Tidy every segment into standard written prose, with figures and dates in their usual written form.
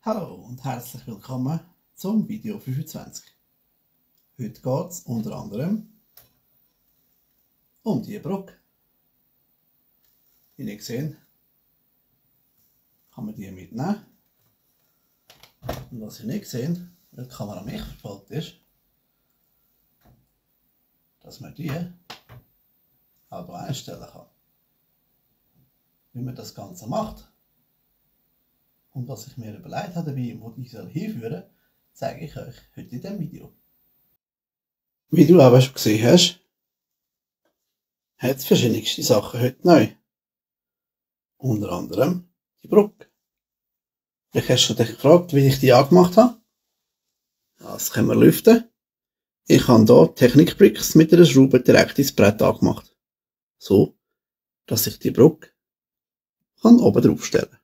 Hallo und herzlich willkommen zum Video 25. Heute geht es unter anderem um die Brücke. Wie ihr seht, kann man die mitnehmen. Und was ihr nicht seht, weil die Kamera mich verfolgt ist, dass man die auch hier einstellen kann. Wie man das Ganze macht und was ich mir überlegt habe dabei, wo die soll hinführen, zeige ich euch heute in diesem Video. Wie du aber schon gesehen hast, hat es verschiedenste Sachen heute neu. Unter anderem die Brücke. Vielleicht hast du dich gefragt, wie ich die angemacht habe. Das können wir lüften. Ich habe hier Technikbricks mit einer Schraube direkt ins Brett angemacht. So, dass ich die Brücke oben drauf stellen kann.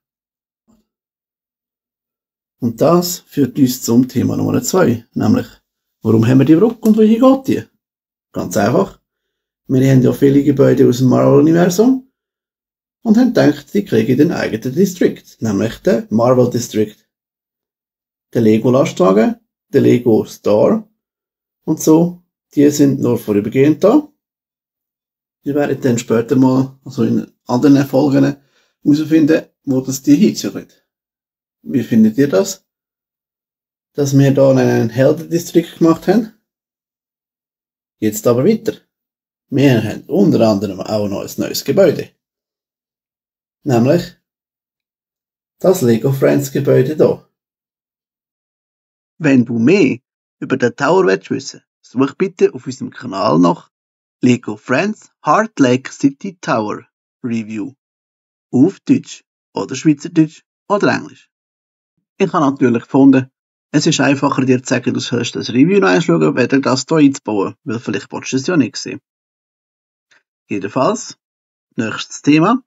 Und das führt uns zum Thema Nummer 2, nämlich, warum haben wir die Brücke und wohin geht die? Ganz einfach. Wir haben ja viele Gebäude aus dem Marvel-Universum und haben gedacht, die kriegen den eigenen District, nämlich den Marvel District. Der Lego Lastwagen, der Lego Store und so, die sind nur vorübergehend da. Wir werden dann später mal, also in anderen Folgen, herausfinden, wo das die hinziehen. Wie findet ihr das? Dass wir da einen Heldendistrikt gemacht haben? Jetzt aber weiter. Wir haben unter anderem auch noch ein neues Gebäude. Nämlich das Lego Friends Gebäude hier. Wenn du mehr über den Tower wissen willst, such bitte auf unserem Kanal nach Lego Friends Heart Lake City Tower Review. Auf Deutsch oder Schweizerdeutsch oder Englisch. Ich habe natürlich gefunden, es ist einfacher dir zu sagen, du sollst das Review noch anschauen, weder das hier einzubauen, weil vielleicht willst du es ja nicht sehen. Jedenfalls, nächstes Thema.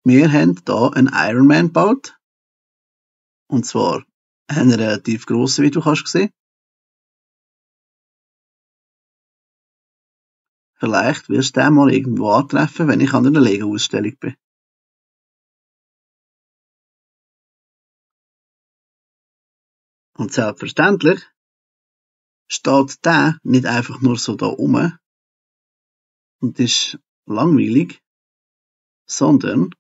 Wir haben hier einen Iron Man gebaut. Und zwar einen relativ grossen, wie du kannst sehen. Vielleicht wirst du den mal irgendwo antreffen, wenn ich an einer Lego-Ausstellung bin. Und selbstverständlich steht der nicht einfach nur so da rum und ist langweilig, sondern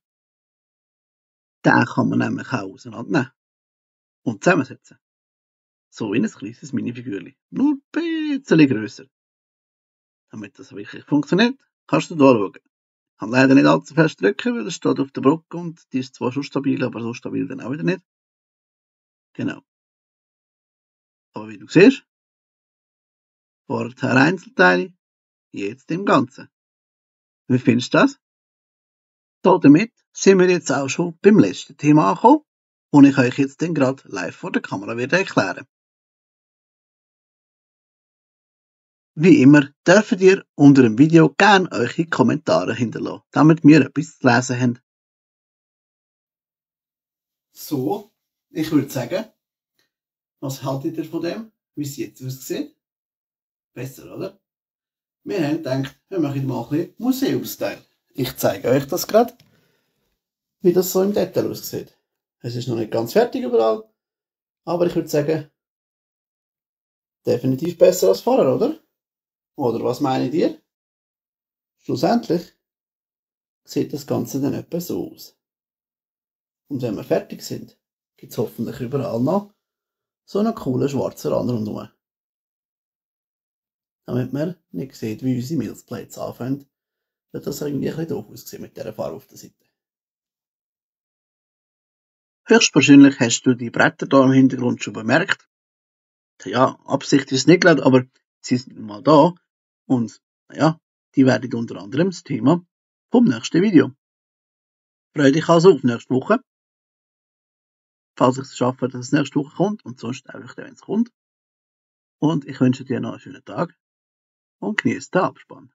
den kann man nämlich auch auseinandernehmen und zusammensetzen. So wie ein kleines Minifigürchen. Nur ein bisschen grösser. Damit das wirklich funktioniert, kannst du da schauen. Ich kann leider nicht allzu fest drücken, weil es steht auf der Brücke und die ist zwar schon stabil, aber so stabil dann auch wieder nicht. Genau. Aber wie du siehst, vorher Einzelteile, jetzt im Ganzen. Wie findest du das? Damit sind wir jetzt auch schon beim letzten Thema angekommen, und ich euch jetzt dann gerade live vor der Kamera werde erklären. Wie immer dürft ihr unter dem Video gerne eure Kommentare hinterlassen, damit wir etwas zu lesen haben. So, ich würde sagen, was haltet ihr von dem, wie es jetzt aussieht? Besser, oder? Wir haben gedacht, wir machen mal ein bisschen Museumsteil. Ich zeige euch das gerade, wie das so im Detail aussieht. Es ist noch nicht ganz fertig überall, aber ich würde sagen, definitiv besser als vorher, oder? Oder was meint ihr? Schlussendlich sieht das Ganze dann etwa so aus. Und wenn wir fertig sind, gibt es hoffentlich überall noch so einen coolen schwarzen Rand rundherum. Damit man nicht sieht, wie unsere Milzplates anfangen, wird das irgendwie ein bisschen doof aussehen mit dieser Farbe auf der Seite. Höchstwahrscheinlich hast du die Bretter da im Hintergrund schon bemerkt. Ja, Absicht ist es nicht gerade, aber sie sind mal da. Und naja, die werden unter anderem das Thema vom nächsten Video. Freue dich also auf nächste Woche. Falls ich es schaffe, dass es nächste Woche kommt, und sonst einfach, wenn es kommt. Und ich wünsche dir noch einen schönen Tag und genieße den Abspann.